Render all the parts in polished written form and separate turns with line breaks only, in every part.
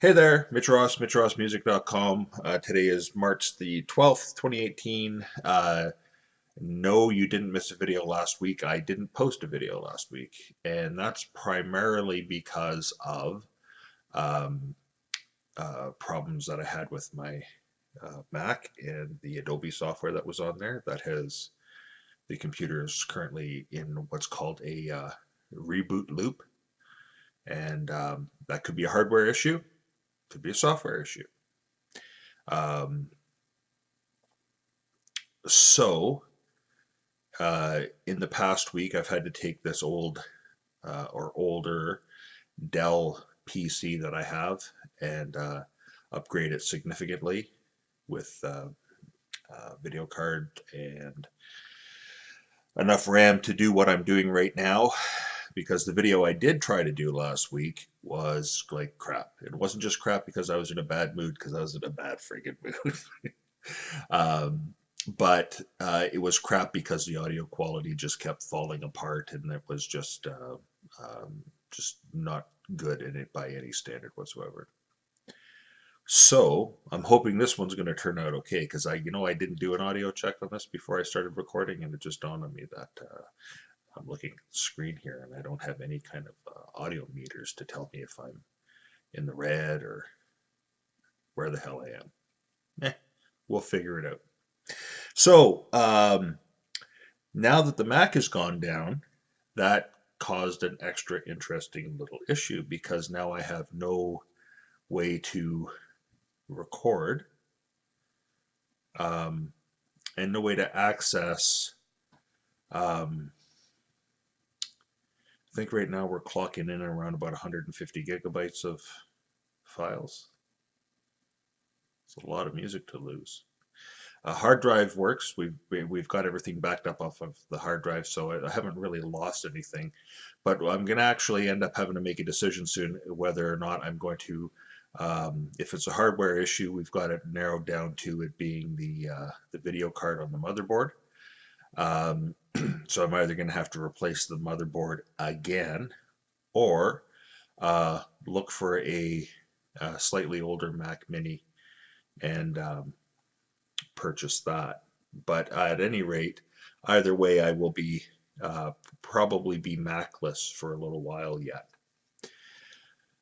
Hey there, Mitch Ross, MitchRossMusic.com. Today is March the 12th, 2018. No, you didn't miss a video last week. I didn't post a video last week, and that's primarily because of um, problems that I had with my Mac and the Adobe software that was on there. The computer is currently in what's called a reboot loop, and that could be a hardware issue, could be a software issue. Um, so, in the past week, I've had to take this or older Dell PC that I have and upgrade it significantly with video card and enough RAM to do what I'm doing right now. Because the video I did try to do last week was like crap. It wasn't just crap because I was in a bad mood, because I was in a bad friggin' mood. But it was crap because the audio quality just kept falling apart, and it was just not good in it by any standard whatsoever. So I'm hoping this one's going to turn out okay, because I didn't do an audio check on this before I started recording, and it just dawned on me that I'm looking at the screen here and I don't have any kind of audio meters to tell me if I'm in the red or where the hell I am. We'll figure it out. So now that the Mac has gone down, that caused an extra interesting little issue, because now I have no way to record and no way to access. I think right now we're clocking in around about 150 gigabytes of files. It's a lot of music to lose. A hard drive works. We've got everything backed up off of the hard drive, so I haven't really lost anything. But I'm going to actually end up having to make a decision soon whether or not I'm going to. If it's a hardware issue, we've got it narrowed down to it being the video card on the motherboard. So I'm either going to have to replace the motherboard again, or look for a slightly older Mac Mini and purchase that. But at any rate, either way, I will be probably be Macless for a little while yet.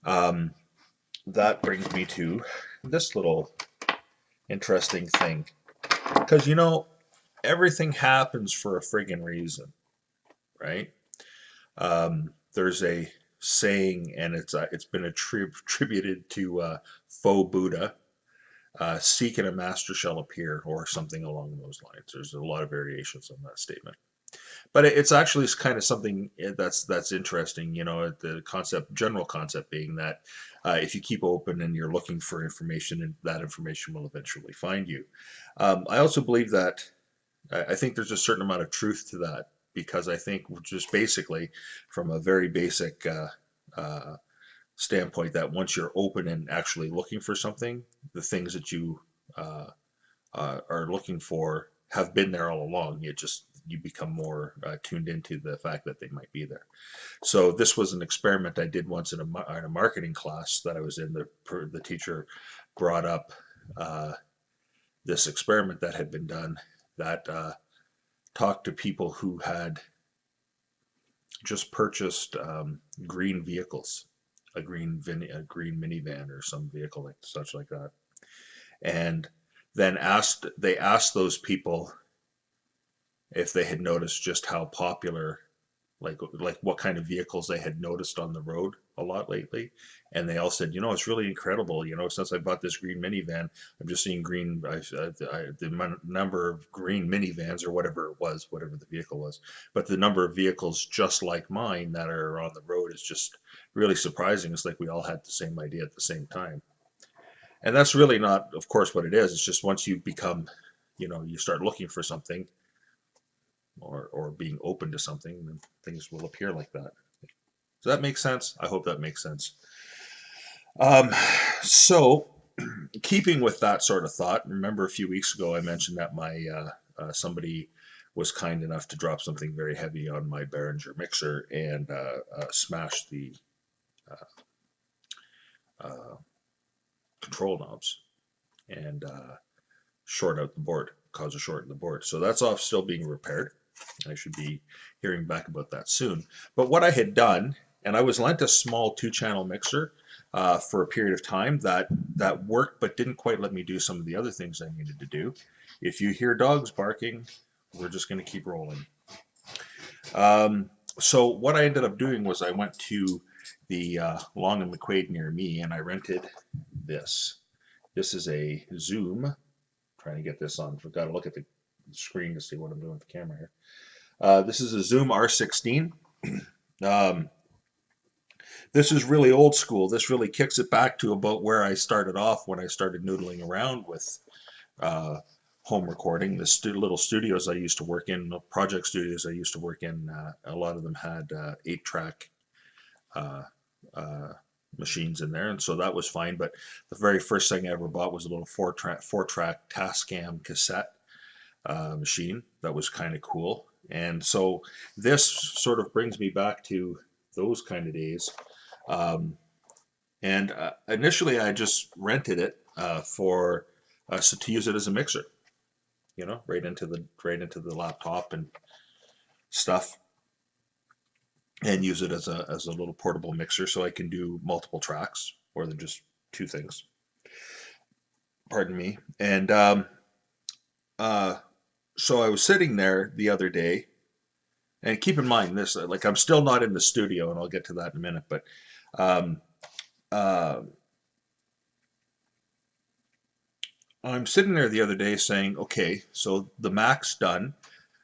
That brings me to this little interesting thing, because everything happens for a friggin' reason, right? There's a saying, and it's been attributed to faux Buddha. Seek and a master shall appear, or something along those lines. There's a lot of variations on that statement, but it's actually kind of something that's interesting. The general concept being that if you keep open and you're looking for information, and that information will eventually find you. I also believe that I think there's a certain amount of truth to that, because I think just basically from a very basic standpoint, that once you're open and actually looking for something, the things that you are looking for have been there all along. You become more tuned into the fact that they might be there. So this was an experiment I did once in a marketing class that I was in. The teacher brought up this experiment that had been done, that talked to people who had just purchased green vehicles, a green minivan or some vehicle like that, and then they asked those people if they had noticed just how popular, like what kind of vehicles they had noticed on the road a lot lately. And they all said, it's really incredible. Since I bought this green minivan, I'm just seeing the number of green minivans, or whatever it was, whatever the vehicle was, but the number of vehicles just like mine that are on the road is just really surprising. It's like we all had the same idea at the same time. And that's really not, of course, what it is. It's just once you become, you start looking for something, or being open to something, then things will appear like that. Does that make sense? I hope that makes sense. So, keeping with that sort of thought, remember a few weeks ago I mentioned that my somebody was kind enough to drop something very heavy on my Behringer mixer and smash the control knobs and short out the board, cause a short in the board. So that's all still being repaired. I should be hearing back about that soon. But what I had done, and I was lent a small 2-channel mixer for a period of time that worked, but didn't quite let me do some of the other things I needed to do. If you hear dogs barking, we're just going to keep rolling. So what I ended up doing was I went to the Long and McQuaid near me, and I rented this. This is a Zoom. Trying to get this on. I've got to look at the screen to see what I'm doing with the camera here. This is a Zoom R16. This is really old school. This really kicks it back to about where I started off when I started noodling around with home recording. The little studios I used to work in, the project studios I used to work in, a lot of them had 8-track machines in there, and so that was fine. But the very first thing I ever bought was a little 4-track Tascam cassette machine. That was kind of cool. And so this sort of brings me back to those kind of days. Initially I just rented it so to use it as a mixer, you know, right into the laptop and stuff, and use it as a little portable mixer so I can do multiple tracks more than just 2 things. Pardon me. And so I was sitting there the other day, and keep in mind this, like, I'm still not in the studio, and I'll get to that in a minute, but I'm sitting there the other day saying, okay, so the Mac's done.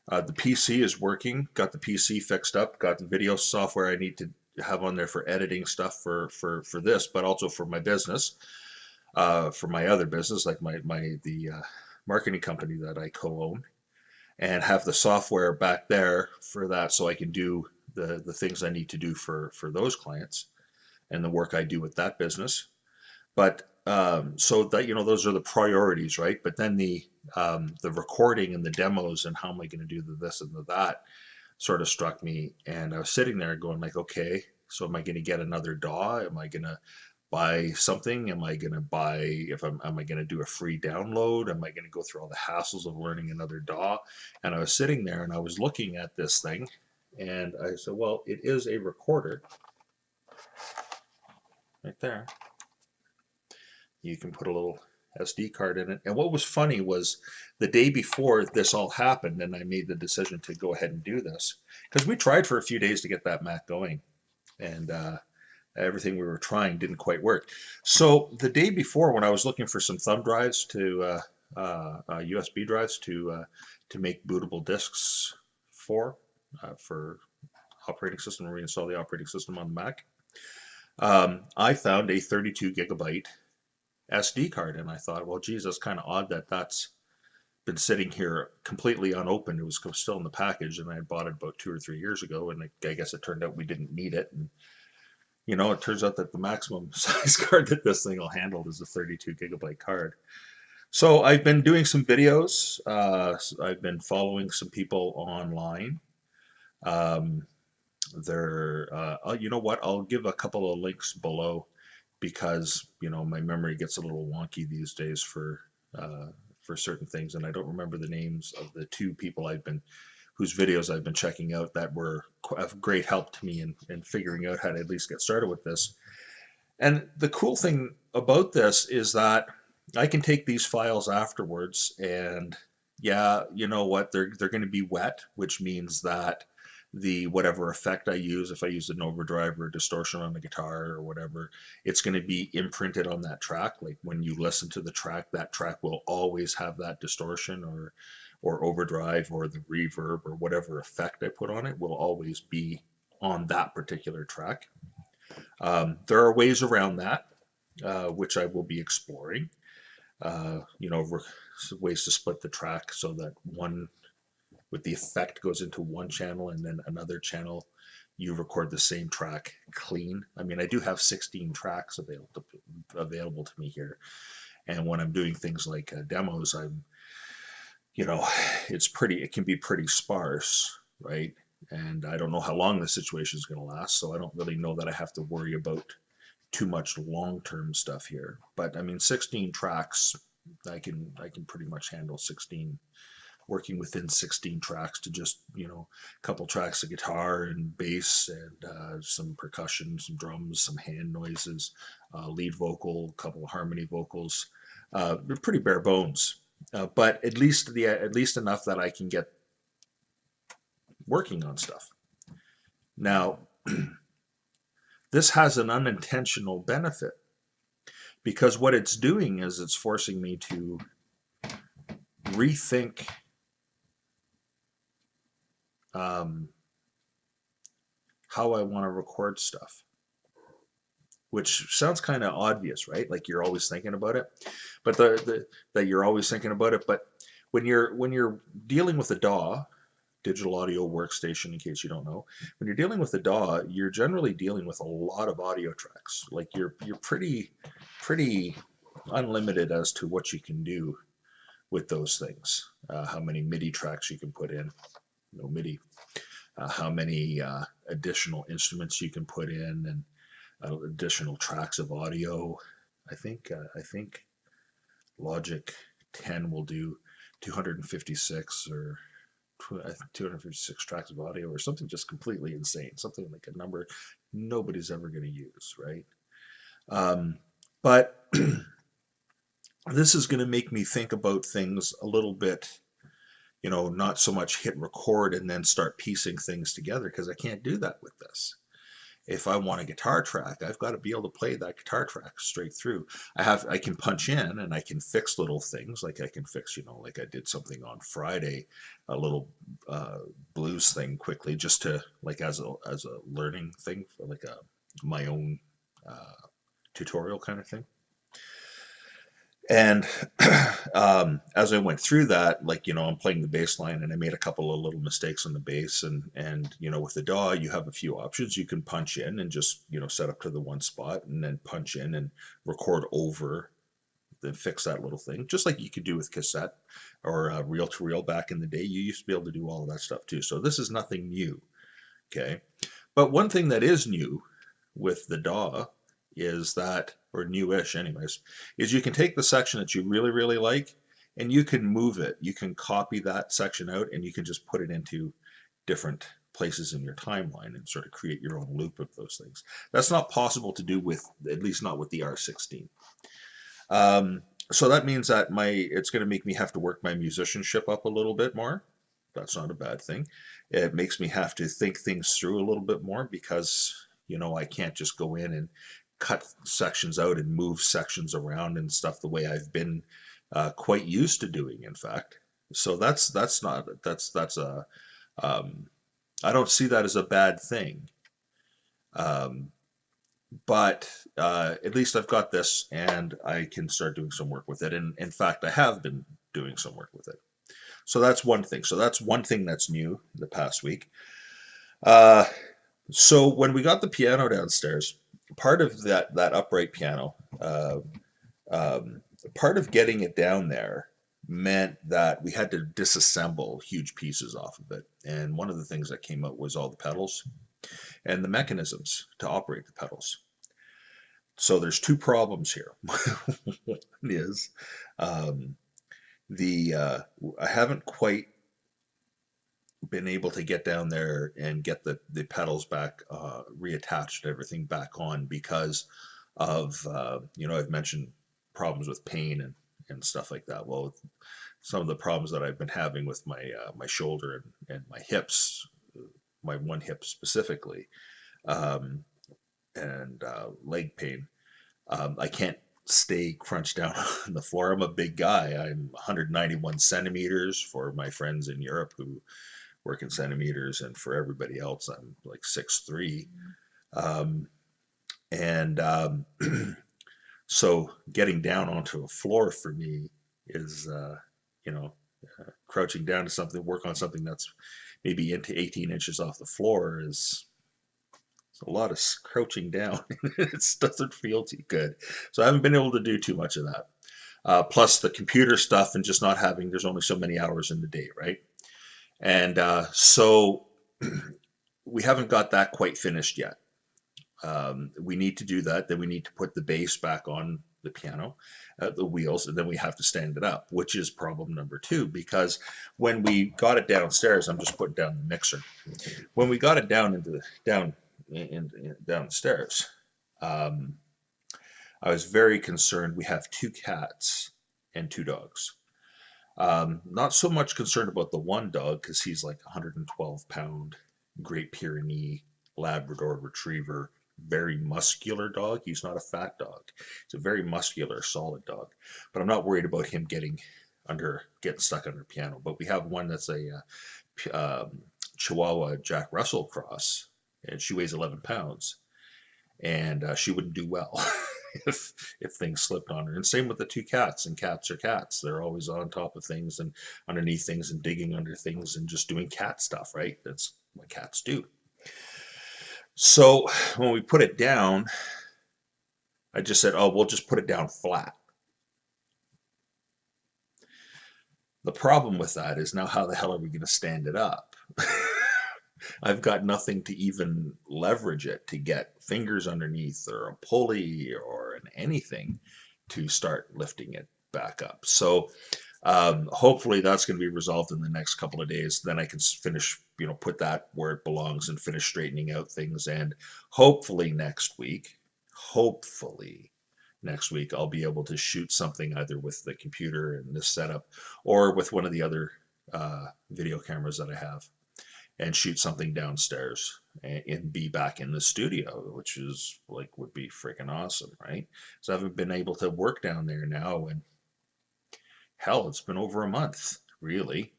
The PC is working, got the PC fixed up, got the video software I need to have on there for editing stuff for this, but also for my business, for my other business, like the marketing company that I co-own, and have the software back there for that so I can do the things I need to do for those clients and the work I do with that business. But so that, you know, those are the priorities, right? But then the recording and the demos and how am I going to do this and that sort of struck me. And I was sitting there going like, okay, so am I going to get another DAW? Am I going to buy something? Am I going to buy, am I going to do a free download? Am I going to go through all the hassles of learning another DAW? And I was sitting there and I was looking at this thing, and I said, well, it is a recorder right there. You can put a little SD card in it. And what was funny was the day before this all happened and I made the decision to go ahead and do this, because we tried for a few days to get that Mac going, and everything we were trying didn't quite work. So the day before, when I was looking for some thumb drives to USB drives to make bootable disks for operating system, reinstall the operating system on the Mac, I found a 32 gigabyte SD card, and I thought, well, geez, that's kind of odd that that's been sitting here completely unopened. It was still in the package, and I had bought it about 2 or 3 years ago, and I guess it turned out we didn't need it. And you know, it turns out that the maximum size card that this thing will handle is a 32 gigabyte card. So I've been doing some videos. I've been following some people online. You know what? I'll give a couple of links below, because you know my memory gets a little wonky these days for certain things, and I don't remember the names of the 2 people whose videos I've been checking out that were of great help to me in figuring out how to at least get started with this. And the cool thing about this is that I can take these files afterwards, and yeah, you know what, they're going to be wet, which means that the whatever effect I use, if I use an overdrive or a distortion on the guitar or whatever, it's going to be imprinted on that track. Like when you listen to the track, that track will always have that distortion or overdrive or the reverb or whatever effect I put on it will always be on that particular track. There are ways around that, which I will be exploring. You know, ways to split the track so that one with the effect goes into one channel, and then another channel you record the same track clean. I mean, I do have 16 tracks available to me here, and when I'm doing things like demos, you know, it can be pretty sparse, right? And I don't know how long the situation is going to last, so I don't really know that I have to worry about too much long-term stuff here. But I mean, 16 tracks, I can pretty much handle 16, working within 16 tracks to just, a couple tracks of guitar and bass and some percussion, some drums, some hand noises, lead vocal, a couple of harmony vocals. They're pretty bare bones, but at least enough that I can get working on stuff. Now, this has an unintentional benefit, because what it's doing is it's forcing me to rethink how I want to record stuff, which sounds kind of obvious, right? Like you're always thinking about it, but that you're always thinking about it. But when you're dealing with a DAW, digital audio workstation, in case you don't know, when you're dealing with a DAW, you're generally dealing with a lot of audio tracks. Like you're pretty unlimited as to what you can do with those things. How many MIDI tracks you can put in, no MIDI. How many additional instruments you can put in, and additional tracks of audio. I think Logic 10 will do 256 or 256 tracks of audio, or something just completely insane, something like a number nobody's ever going to use, right? But this is going to make me think about things a little bit, not so much hit record and then start piecing things together, because I can't do that with this. If I want a guitar track, I've got to be able to play that guitar track straight through. I can punch in and I can fix little things, like I can fix, like I did something on Friday, a little blues thing quickly, just to, like, as a learning thing, for like my own tutorial kind of thing. And as I went through that, like, I'm playing the bass line and I made a couple of little mistakes on the bass, and with the DAW, you have a few options. You can punch in and just, set up to the one spot, and then punch in and record over, then fix that little thing, just like you could do with cassette or reel-to-reel back in the day. You used to be able to do all of that stuff too. So this is nothing new, okay? But one thing that is new with the DAW is that, or newish anyways, is you can take the section that you really, really like, and you can move it. You can copy that section out and you can just put it into different places in your timeline and sort of create your own loop of those things. That's not possible to do with, at least not with the R16. So that means that it's going to make me have to work my musicianship up a little bit more. That's not a bad thing. It makes me have to think things through a little bit more, because, I can't just go in and cut sections out and move sections around and stuff the way I've been quite used to doing, in fact. So that's a I don't see that as a bad thing. But at least I've got this and I can start doing some work with it. And in fact, I have been doing some work with it. So that's one thing. So that's one thing that's new the past week. So when we got the piano downstairs, part of that upright piano, part of getting it down there meant that we had to disassemble huge pieces off of it. And one of the things that came out was all the pedals and the mechanisms to operate the pedals. So there's two problems here. One is I haven't quite been able to get down there and get the pedals back reattached, everything back on, because of I've mentioned problems with pain and stuff like that. Well, some of the problems that I've been having with my my shoulder and my hips, my one hip specifically, and leg pain, I can't stay crunched down on the floor. I'm a big guy. I'm 191 centimeters for my friends in Europe who work in centimeters, and for everybody else, I'm like 6'3". So getting down onto a floor for me is, crouching down to something, work on something that's maybe into 18 inches off the floor is a lot of crouching down. It doesn't feel too good. So I haven't been able to do too much of that. Plus the computer stuff and just not having, there's only so many hours in the day, right? And so we haven't got that quite finished yet. We need to do that. Then we need to put the bass back on the piano, the wheels, and then we have to stand it up, which is problem number two. Because when we got it downstairs, I'm just putting down the mixer. When we got it down into the downstairs, um, I was very concerned. We have two cats and two dogs. Not so much concerned about the one dog because he's like 112-pound Great Pyrenees Labrador Retriever, very muscular dog. He's not a fat dog. He's a very muscular, solid dog. But I'm not worried about him getting stuck under piano. But we have one that's a Chihuahua Jack Russell cross, and she weighs 11 pounds, and she wouldn't do well if things slipped on her. And same with the two cats. And cats are cats. They're always on top of things and underneath things and digging under things and just doing cat stuff, right? That's what cats do. So when we put it down, I just said, oh, we'll just put it down flat. The problem with that is now how the hell are we going to stand it up? I've got nothing to even leverage it to get fingers underneath or a pulley or anything to start lifting it back up. So hopefully that's going to be resolved in the next couple of days. Then I can finish, put that where it belongs and finish straightening out things. And hopefully next week, I'll be able to shoot something either with the computer and this setup or with one of the other video cameras that I have, and shoot something downstairs and be back in the studio, which is would be freaking awesome, right? So I haven't been able to work down there now, and hell, it's been over a month, really.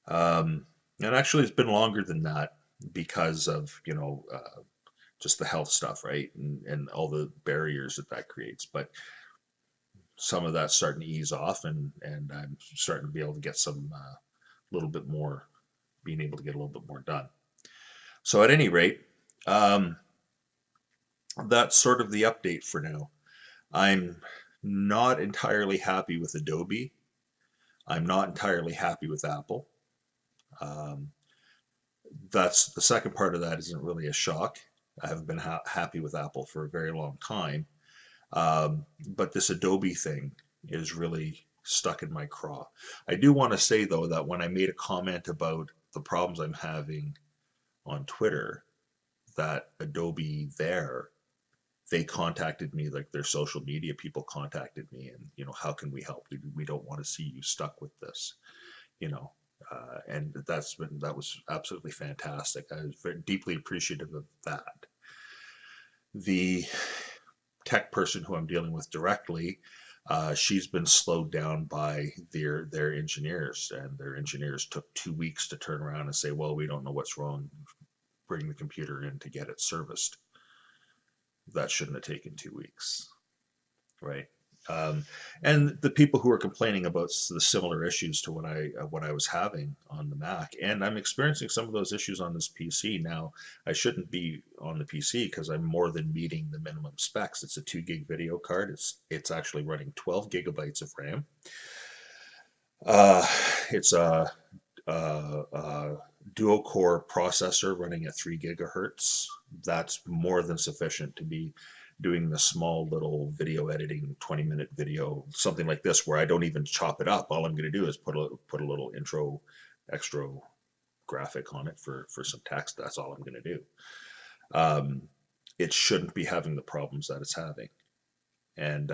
And actually it's been longer than that because of, just the health stuff, right? And all the barriers that creates. But some of that's starting to ease off, and I'm starting to be able to get some being able to get a little bit more done. So at any rate, that's sort of the update for now. I'm not entirely happy with Adobe. I'm not entirely happy with Apple. That's the second part of that isn't really a shock. I haven't been happy with Apple for a very long time. But this Adobe thing is really stuck in my craw. I do want to say, though, that when I made a comment about the problems I'm having on Twitter, that Adobe they contacted me, like their social media people contacted me, and, how can we help? We don't want to see you stuck with this, and that was absolutely fantastic. I was very deeply appreciative of that. The tech person who I'm dealing with directly, she's been slowed down by their engineers, and their engineers took 2 weeks to turn around and say, well, we don't know what's wrong. Bring the computer in to get it serviced. That shouldn't have taken 2 weeks, right? And the people who are complaining about the similar issues to what I was having on the Mac, and I'm experiencing some of those issues on this PC now. I shouldn't be on the PC because I'm more than meeting the minimum specs. It's a 2 gig video card. It's actually running 12 gigabytes of RAM. It's a dual core processor running at 3 gigahertz. That's more than sufficient to be doing the small little video editing, 20-minute video, something like this, where I don't even chop it up. All I'm going to do is put a little intro, extra graphic on it for some text. That's all I'm going to do. It shouldn't be having the problems that it's having, and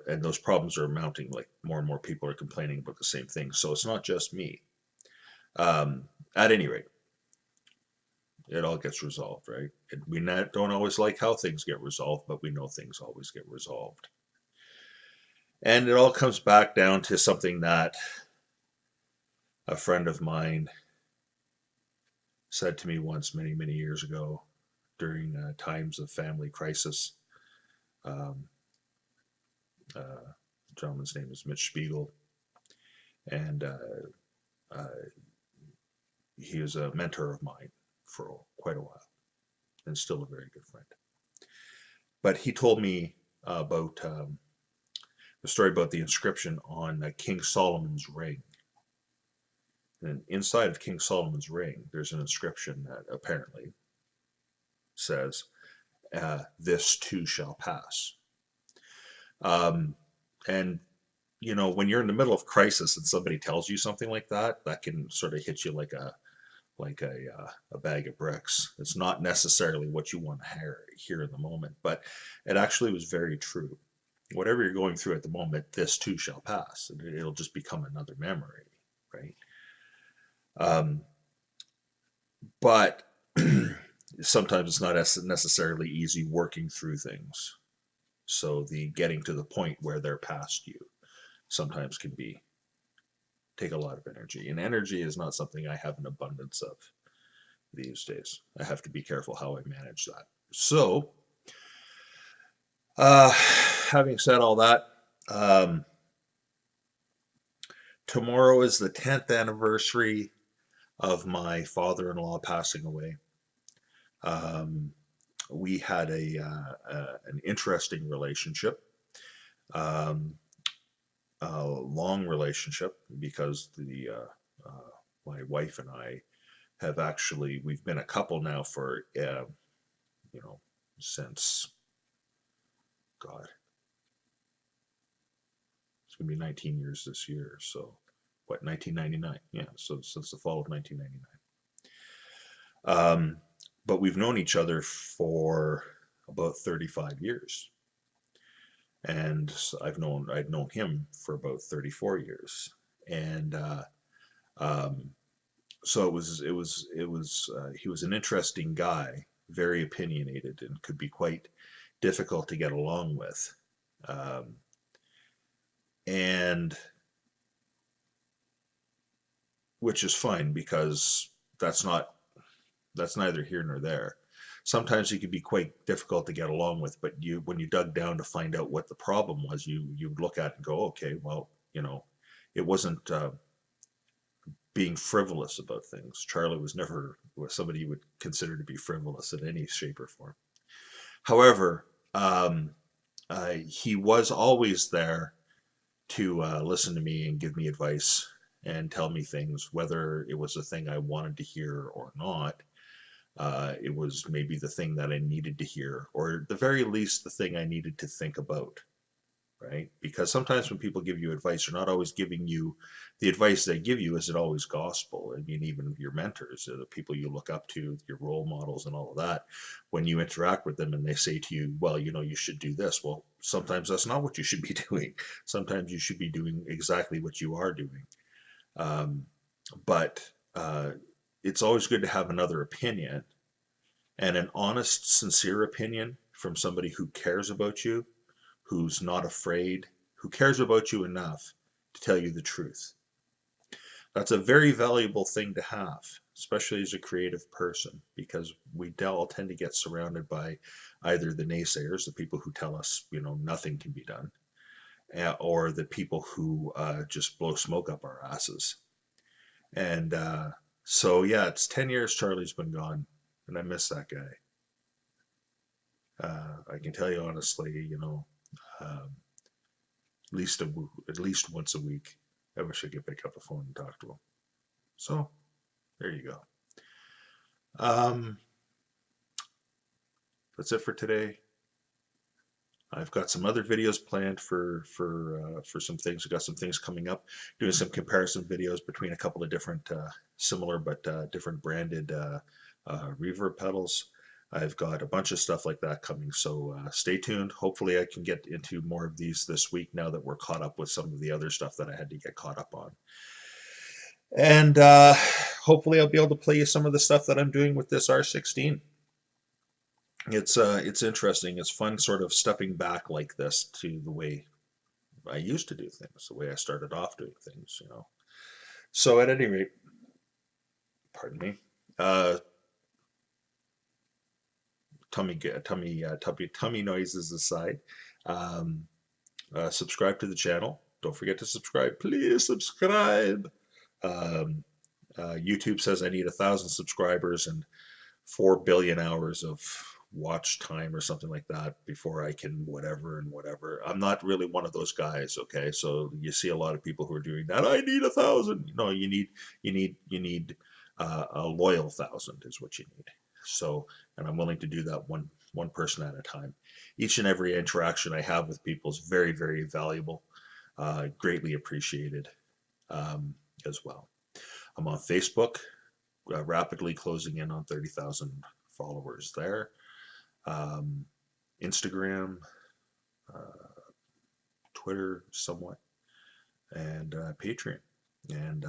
those problems are mounting. Like more and more people are complaining about the same thing. So it's not just me. At any rate, it all gets resolved, right? And we don't always like how things get resolved, but we know things always get resolved. And it all comes back down to something that a friend of mine said to me once many, many years ago during times of family crisis. The gentleman's name is Mitch Spiegel, and he was a mentor of mine for quite a while, and still a very good friend. But he told me about the story about the inscription on King Solomon's ring. And inside of King Solomon's ring, there's an inscription that apparently says, this too shall pass. Um, and when you're in the middle of crisis and somebody tells you something like that, that can sort of hit you like a bag of bricks. It's not necessarily what you want to hear in the moment, but it actually was very true. Whatever you're going through at the moment, this too shall pass. It'll just become another memory, right? Um, but sometimes it's not necessarily easy working through things. So the getting to the point where they're past you sometimes can take a lot of energy. And energy is not something I have an abundance of these days. I have to be careful how I manage that. So, having said all that, tomorrow is the 10th anniversary of my father-in-law passing away. We had an interesting relationship, a long relationship, because my wife and I we've been a couple now for since, God, it's gonna be 19 years this year. So what, 1999? Yeah, so since the fall of 1999. But we've known each other for about 35 years. And I'd known him for about 34 years. And so he was an interesting guy, very opinionated, and could be quite difficult to get along with. And which is fine, because that's neither here nor there. Sometimes he could be quite difficult to get along with, but when you dug down to find out what the problem was, you would look at it and go, okay, well, it wasn't being frivolous about things. Charlie was never somebody you would consider to be frivolous in any shape or form. However, he was always there to listen to me and give me advice and tell me things, whether it was a thing I wanted to hear or not. It was maybe the thing that I needed to hear, or at the very least, the thing I needed to think about, right? Because sometimes when people give you advice, they're not always giving you the advice they give you isn't always gospel. I mean, even your mentors, the people you look up to, your role models and all of that, when you interact with them and they say to you, well, you should do this. Well, sometimes that's not what you should be doing. Sometimes you should be doing exactly what you are doing. But it's always good to have another opinion, and an honest, sincere opinion from somebody who cares about you, who's not afraid, who cares about you enough to tell you the truth. That's a very valuable thing to have, especially as a creative person, because we all tend to get surrounded by either the naysayers, the people who tell us, nothing can be done, or the people who just blow smoke up our asses. And so, yeah, it's 10 years Charlie's been gone, and I miss that guy. I can tell you honestly, at least once a week, I wish I could pick up the phone and talk to him. So, there you go. That's it for today. I've got some other videos planned for some things. I've got some things coming up, doing some comparison videos between a couple of different similar but different branded reverb pedals. I've got a bunch of stuff like that coming, so stay tuned. Hopefully I can get into more of these this week, now that we're caught up with some of the other stuff that I had to get caught up on. And hopefully I'll be able to play you some of the stuff that I'm doing with this R16. It's interesting. It's fun sort of stepping back like this to the way I used to do things, the way I started off doing things, So at any rate, pardon me, tummy noises aside, subscribe to the channel. Don't forget to subscribe. Please subscribe. YouTube says I need 1,000 subscribers and 4 billion hours of watch time or something like that before I can whatever. I'm not really one of those guys, okay? So you see a lot of people who are doing that. I need 1,000. No, you need a loyal 1,000 is what you need. So, and I'm willing to do that one person at a time. Each and every interaction I have with people is very, very valuable, greatly appreciated as well. I'm on Facebook, rapidly closing in on 30,000 followers there. Instagram, Twitter somewhat, and Patreon. And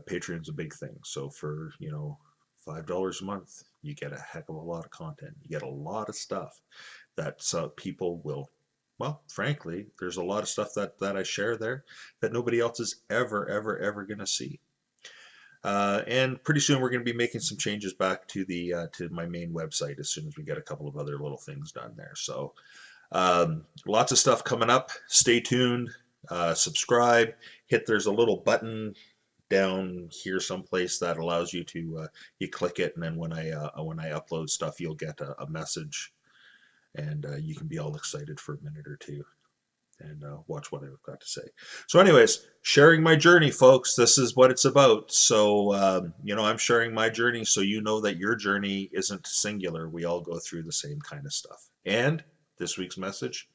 Patreon's a big thing. So for, $5 a month, you get a heck of a lot of content. You get a lot of stuff that people will, well, frankly, there's a lot of stuff that I share there that nobody else is ever going to see. And pretty soon we're going to be making some changes back to to my main website as soon as we get a couple of other little things done there. So lots of stuff coming up. Stay tuned. Subscribe. There's a little button down here someplace that allows you to you click it, and then when I upload stuff, you'll get a message, and you can be all excited for a minute or two and watch what I've got to say. So anyways, sharing my journey, folks. This is what it's about. So I'm sharing my journey so you know that your journey isn't singular. We all go through the same kind of stuff. And this week's message: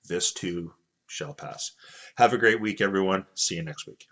this too shall pass. Have a great week, everyone. See you next week.